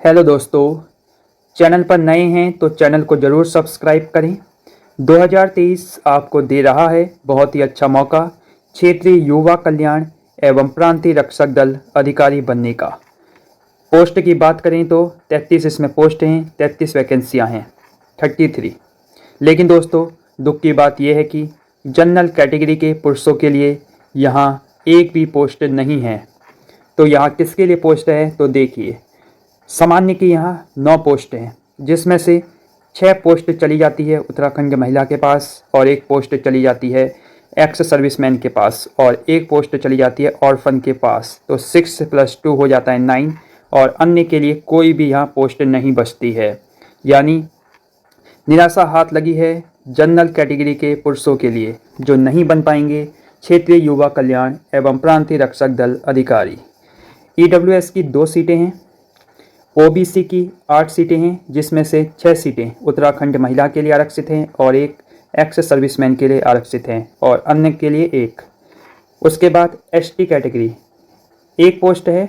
Hello दोस्तों, channel पर नए हैं तो चैनल को ज़रूर सब्सक्राइब करें। 2023 आपको दे रहा है बहुत ही अच्छा मौका क्षेत्रीय युवा कल्याण एवं प्रांतीय रक्षक दल अधिकारी बनने का। पोस्ट की बात करें तो 33 इसमें पोस्ट हैं, 33 वैकेंसियां हैं, 33। लेकिन दोस्तों दुख की बात यह है कि जनरल कैटेगरी के पुरुषों के लिए यहाँ एक भी पोस्ट नहीं है। तो यहाँ किसके लिए पोस्ट है तो देखिए, सामान्य की यहाँ 9 पोस्ट हैं, जिसमें से 6 पोस्ट चली जाती है उत्तराखंड महिला के पास और 1 पोस्ट चली जाती है एक्स सर्विसमैन के पास और 1 पोस्ट चली जाती है ऑर्फन के पास। तो 6 + 2 हो जाता है 9 और अन्य के लिए कोई भी यहाँ पोस्ट नहीं बचती है। यानी निराशा हाथ लगी है जनरल कैटेगरी के पुरुषों के लिए जो नहीं बन पाएंगे क्षेत्रीय युवा कल्याण एवं प्रांतीय रक्षक दल अधिकारी। EWS की 2 सीटें हैं, OBC की 8 सीटें हैं, जिसमें से 6 सीटें उत्तराखंड महिला के लिए आरक्षित हैं और 1 एक्स सर्विसमैन के लिए आरक्षित हैं और अन्य के लिए 1। उसके बाद ST कैटेगरी 1 पोस्ट है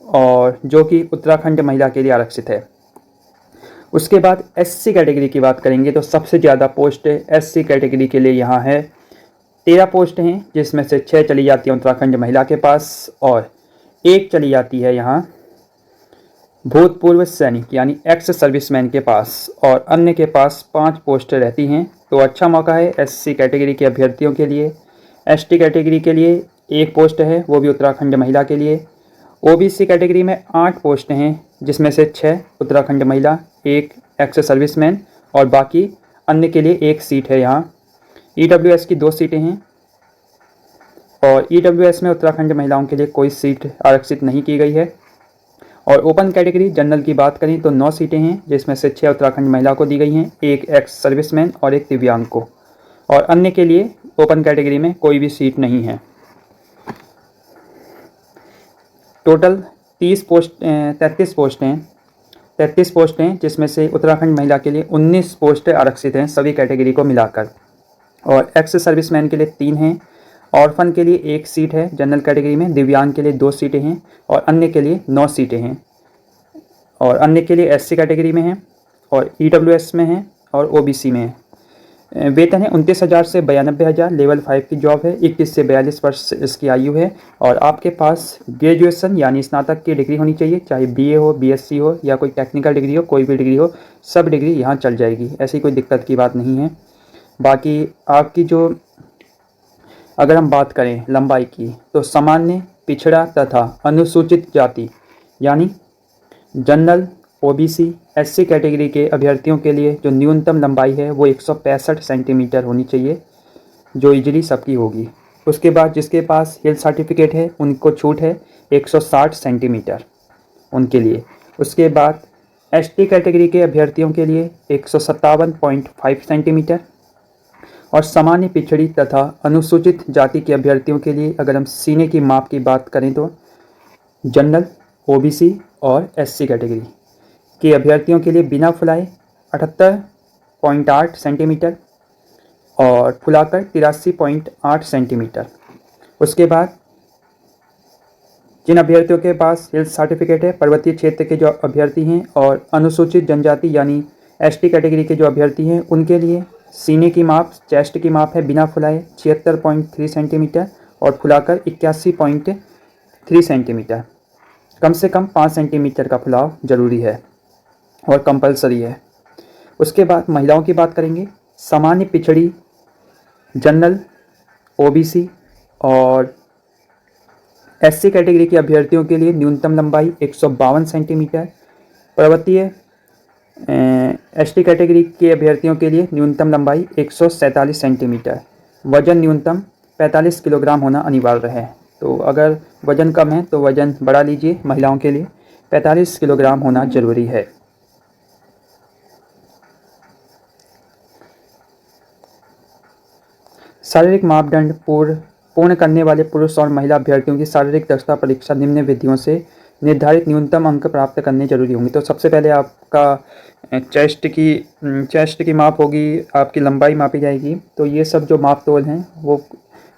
और जो कि उत्तराखंड महिला के लिए आरक्षित है। उसके बाद SC कैटेगरी की बात करेंगे तो सबसे ज़्यादा पोस्ट SC कैटेगरी के लिए यहाँ है। 13 पोस्ट हैं, जिसमें से 6 चली जाती हैं उत्तराखंड महिला के पास और 1 चली जाती है यहाँ भूतपूर्व सैनिक यानी एक्स सर्विसमैन के पास और अन्य के पास 5 पोस्ट रहती हैं। तो अच्छा मौका है SC कैटेगरी के अभ्यर्थियों के लिए। ST कैटेगरी के लिए 1 पोस्ट है, वो भी उत्तराखंड महिला के लिए। OBC कैटेगरी में 8 पोस्ट हैं, जिसमें से 6 उत्तराखंड महिला, 1 एक्स सर्विसमैन और बाकी अन्य के लिए 1 सीट है यहाँ। EWS की 2 सीटें हैं और EWS में उत्तराखंड महिलाओं के लिए कोई सीट आरक्षित नहीं की गई है। और ओपन कैटेगरी जनरल की बात करें तो 9 सीटें हैं, जिसमें से 6 उत्तराखंड महिला को दी गई हैं, 1 एक्स सर्विसमैन और 1 दिव्यांग को और अन्य के लिए ओपन कैटेगरी में कोई भी सीट नहीं है। टोटल 33 पोस्ट हैं, जिसमें से उत्तराखंड महिला के लिए 19 पोस्ट आरक्षित हैं सभी कैटेगरी को मिलाकर और एक्स सर्विसमैन के लिए 3 हैं, ऑर्फन के लिए 1 सीट है जनरल कैटेगरी में, दिव्यांग के लिए 2 सीटें हैं और अन्य के लिए 9 सीटें हैं और अन्य के लिए SC कैटेगरी में हैं और EWS में हैं और OBC में है। वेतन है 29,000 से 92,000, लेवल 5 की जॉब है, 21 से 42 वर्ष इसकी आयु है और आपके पास ग्रेजुएशन यानी स्नातक की डिग्री होनी चाहिए, चाहे BA हो, BSc हो या कोई टेक्निकल डिग्री हो, कोई भी डिग्री हो, सब डिग्री यहाँ चल जाएगी, ऐसी कोई दिक्कत की बात नहीं है। बाकी आपकी जो अगर हम बात करें लंबाई की तो सामान्य, पिछड़ा तथा अनुसूचित जाति यानी जनरल, OBC, SC कैटेगरी के अभ्यर्थियों के लिए जो न्यूनतम लंबाई है वो 165 सेंटीमीटर होनी चाहिए, जो इजीली सबकी होगी। उसके बाद जिसके पास हेल्थ सर्टिफिकेट है उनको छूट है 160 सेंटीमीटर उनके लिए। उसके बाद ST कैटेगरी के अभ्यर्थियों के लिए 157.5 सेंटीमीटर और सामान्य, पिछड़ी तथा अनुसूचित जाति के अभ्यर्थियों के लिए अगर हम सीने की माप की बात करें तो जनरल, OBC और SC कैटेगरी के अभ्यर्थियों के लिए बिना फुलाए 78.8 सेंटीमीटर और फुलाकर 83.8 सेंटीमीटर। उसके बाद जिन अभ्यर्थियों के पास हेल्थ सर्टिफिकेट है, पर्वतीय क्षेत्र के जो अभ्यर्थी हैं और अनुसूचित जनजाति यानी ST कैटेगरी के जो अभ्यर्थी हैं उनके लिए सीने की माप, चेस्ट की माप है बिना फुलाए 76.3 सेंटीमीटर और फुलाकर 81.3 सेंटीमीटर। कम से कम 5 सेंटीमीटर का फुलाव जरूरी है और कंपलसरी है। उसके बाद महिलाओं की बात करेंगे, सामान्य, पिछड़ी, जनरल, OBC और SC कैटेगरी के अभ्यर्थियों के लिए न्यूनतम लंबाई 152 सेंटीमीटर, पर्वतीय ST कैटेगरी के अभ्यर्थियों के लिए न्यूनतम लंबाई 147 सेंटीमीटर, वजन न्यूनतम 45 किलोग्राम होना अनिवार्य है। तो अगर वजन कम है तो वजन बढ़ा लीजिए, महिलाओं के लिए 45 किलोग्राम होना जरूरी है। शारीरिक मापदंड पूर्ण करने वाले पुरुष और महिला अभ्यर्थियों की शारीरिक दक्षता परीक्षा निम्न विधियों से निर्धारित न्यूनतम अंक प्राप्त करने जरूरी होंगे। तो सबसे पहले आपका चेस्ट की माप होगी, आपकी लंबाई मापी जाएगी। तो ये सब जो माप तोल हैं वो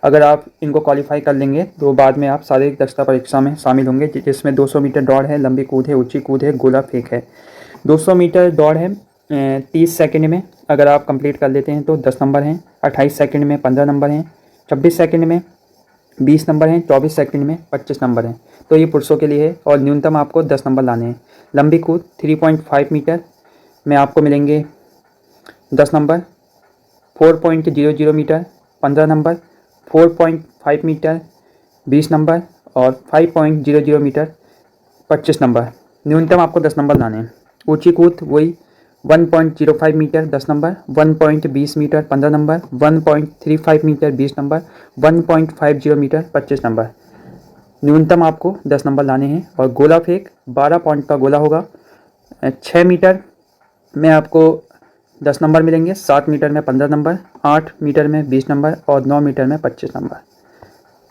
अगर आप इनको क्वालिफाई कर लेंगे तो बाद में आप शारीरिक दक्षता परीक्षा में शामिल होंगे, जिसमें 200 मीटर दौड़ है, लंबी कूद है, ऊंची कूद है, गोला फेंक है। 200 मीटर दौड़ है 30 सेकंड में अगर आप कंप्लीट कर लेते हैं तो 10 नंबर हैं, 28 सेकंड में 15 नंबर हैं, 26 सेकंड में 20 नंबर हैं, 24 सेकंड में 25 नंबर हैं। तो ये पुरुषों के लिए है और न्यूनतम आपको 10 नंबर लाने हैं। लंबी कूद 3.5 मीटर में आपको मिलेंगे 10 number, 4.00 metre 15 number, 4.5 metre 20 number और 5.00 मीटर 25 नंबर। न्यूनतम आपको 10 नंबर लाने हैं। ऊंची कूद वही 1.05 metre 10 number, 1.20 metre 15 number, 1.35 metre 20 number, 1.50 metre 25 number. न्यूनतम आपको 10 नंबर लाने हैं। और गोला फेंक 12 पॉइंट का गोला होगा। 6 मीटर में आपको 10 नंबर मिलेंगे, 7 मीटर में 15 नंबर, 8 मीटर में 20 नंबर और 9 मीटर में 25 नंबर।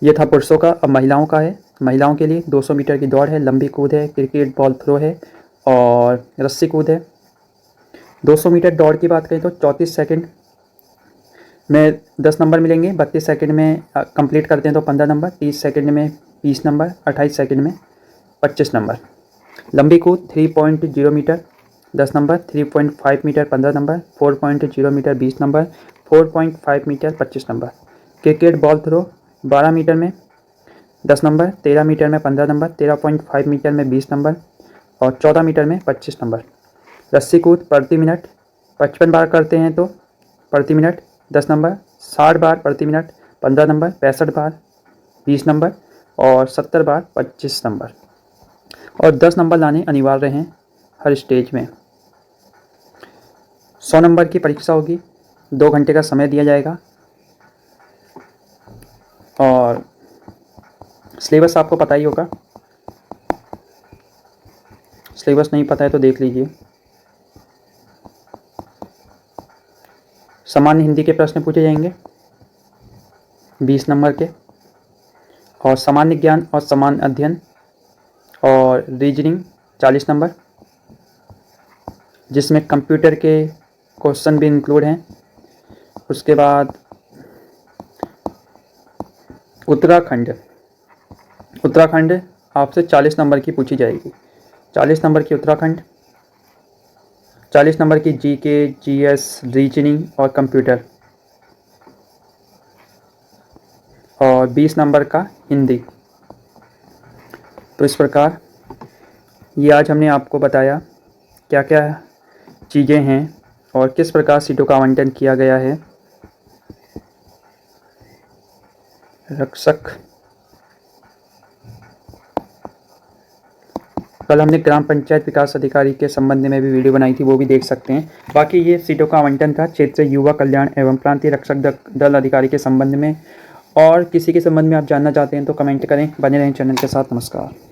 ये था पुरुषों का। अब महिलाओं का है। महिलाओं के लिए 200 मीटर की दौड़ है, लंबी कूद है, क्रिकेट बॉल थ्रो है और रस्सी कूद है। 200 मीटर दौड़ की बात करें तो 34 सेकंड में 10 नंबर मिलेंगे, 32 सेकंड में कंप्लीट करते हैं तो 15 नंबर, 30 सेकंड में 20 नंबर, 28 सेकंड में 25 नंबर। लंबी कूद 3.0 metre 10 number, 3.5 metre 15 number, 4.0 metre 20 number, 4.5 metre 25 number. Cricket ball throw 12 metre में 10 नंबर, 13 मीटर में 15 नंबर, 13.5 मीटर में 20 नंबर और 14 मीटर में 25 नंबर। रस्सी कूद प्रति मिनट 55 बार करते हैं तो प्रति मिनट 10 नंबर, 60 बार प्रति मिनट 15 नंबर, 65 बार 20 नंबर और 70 बार 25 नंबर। और 10 नंबर लाने अनिवार्य हैं हर स्टेज में। 100 नंबर की परीक्षा होगी, 2 घंटे का समय दिया जाएगा और सिलेबस आपको पता ही होगा। सिलेबस नहीं पता है तो देख लीजिए। सामान्य हिंदी के प्रश्न पूछे जाएंगे 20 नंबर के और सामान्य ज्ञान और सामान्य अध्ययन और रीजनिंग 40 नंबर, जिसमें कंप्यूटर के क्वेश्चन भी इंक्लूड हैं। उसके बाद उत्तराखंड आपसे 40 नंबर की पूछी जाएगी। 40 नंबर की उत्तराखंड, 40 नंबर की जीके, जीएस, रीजनिंग और कंप्यूटर और 20 नंबर का हिंदी। तो इस प्रकार ये आज हमने आपको बताया क्या क्या चीज़ें हैं और किस प्रकार सीटों का आवंटन किया गया है। रक्षक, कल हमने ग्राम पंचायत विकास अधिकारी के संबंध में भी वीडियो बनाई थी, वो भी देख सकते हैं। बाकी ये सीटों का आवंटन था क्षेत्रीय युवा कल्याण एवं प्रांतीय रक्षक दल अधिकारी के संबंध में। और किसी के संबंध में आप जानना चाहते हैं तो कमेंट करें। बने रहें चैनल के साथ। नमस्कार।